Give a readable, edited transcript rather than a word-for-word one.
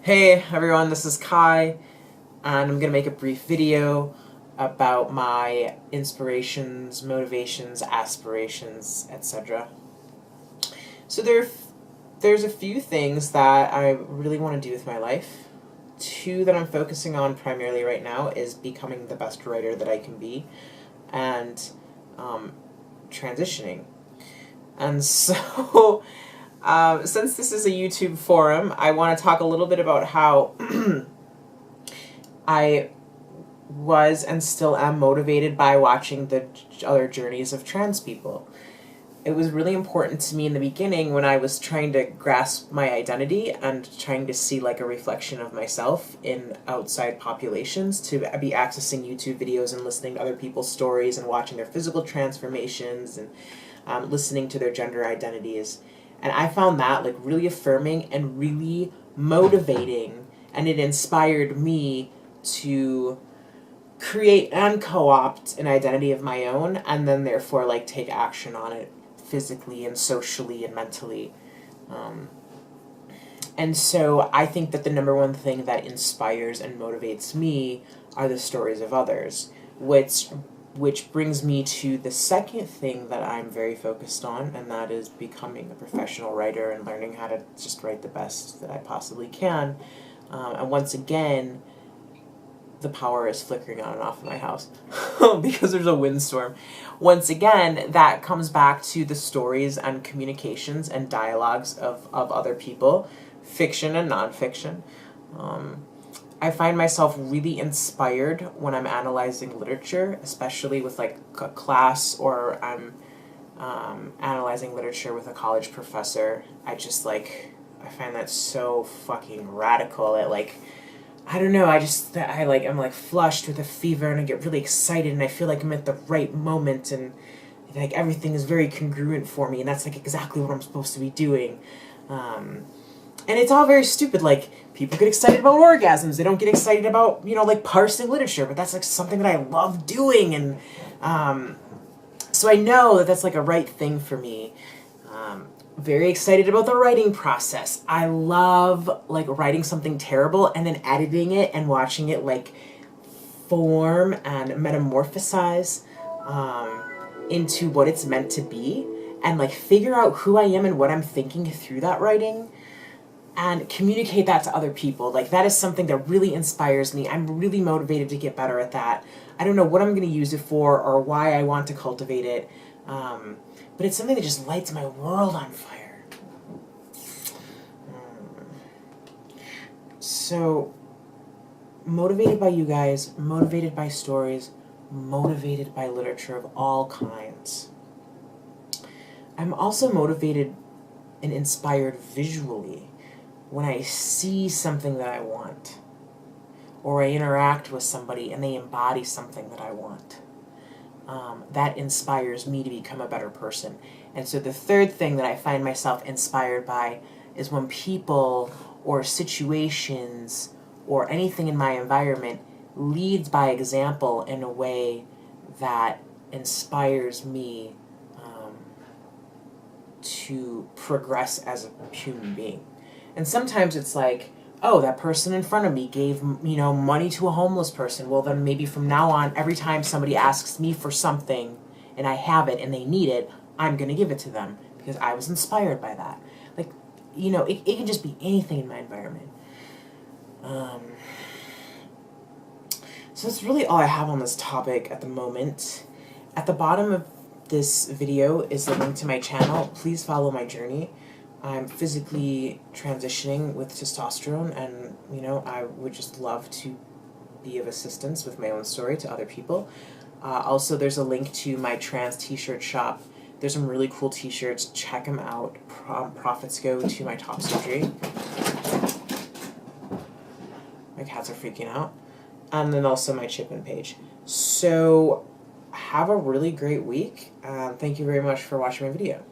Hey everyone, this is Kai, and I'm going to make a brief video about my inspirations, motivations, aspirations, etc. So there's a few things that I really want to do with my life. Two that I'm focusing on primarily right now is becoming the best writer that I can be, and transitioning. And so since this is a YouTube forum, I want to talk a little bit about how I was and still am motivated by watching the other journeys of trans people. It was really important to me in the beginning when I was trying to grasp my identity and trying to see like a reflection of myself in outside populations, to be accessing YouTube videos and listening to other people's stories and watching their physical transformations and listening to their gender identities. And I found that like really affirming and really motivating, and it inspired me to create and co-opt an identity of my own, and then therefore like take action on it physically and socially and mentally. And so I think that the number one thing that inspires and motivates me are the stories of others, which brings me to the second thing that I'm very focused on, and that is becoming a professional writer and learning how to just write the best that I possibly can. And once again, the power is flickering on and off in my house because there's a windstorm. Once again, that comes back to the stories and communications and dialogues of other people, fiction and nonfiction. I find myself really inspired when I'm analyzing literature, especially with like a class, or I'm analyzing literature with a college professor. I find that so fucking radical. It like, I don't know, I'm like flushed with a fever and I get really excited and I feel like I'm at the right moment and like everything is very congruent for me, and that's like exactly what I'm supposed to be doing. And it's all very stupid, like people get excited about orgasms, they don't get excited about, like parsing literature, but that's like something that I love doing, and so I know that that's like a right thing for me. Very excited about the writing process. I love like writing something terrible and then editing it and watching it like form and metamorphosize into what it's meant to be, and like figure out who I am and what I'm thinking through that writing and communicate that to other people. Like that is something that really inspires me. I'm really motivated to get better at that. I don't know what I'm going to use it for or why I want to cultivate it. But it's something that just lights my world on fire. So, motivated by you guys, motivated by stories, motivated by literature of all kinds. I'm also motivated and inspired visually when I see something that I want, or I interact with somebody and they embody something that I want. That inspires me to become a better person. And so the third thing that I find myself inspired by is when people or situations or anything in my environment leads by example in a way that inspires me to progress as a human being. And sometimes it's like, oh, that person in front of me gave, money to a homeless person. Well, then maybe from now on, every time somebody asks me for something and I have it and they need it, I'm going to give it to them because I was inspired by that. Like, it can just be anything in my environment. So that's really all I have on this topic at the moment. At the bottom of this video is the link to my channel. Please follow my journey. I'm physically transitioning with testosterone, and I would just love to be of assistance with my own story to other people. Also, there's a link to my trans t-shirt shop. There's some really cool t-shirts. Check them out. Profits go to my top surgery. My cats are freaking out. And then also my Chipin page. So have a really great week. Thank you very much for watching my video.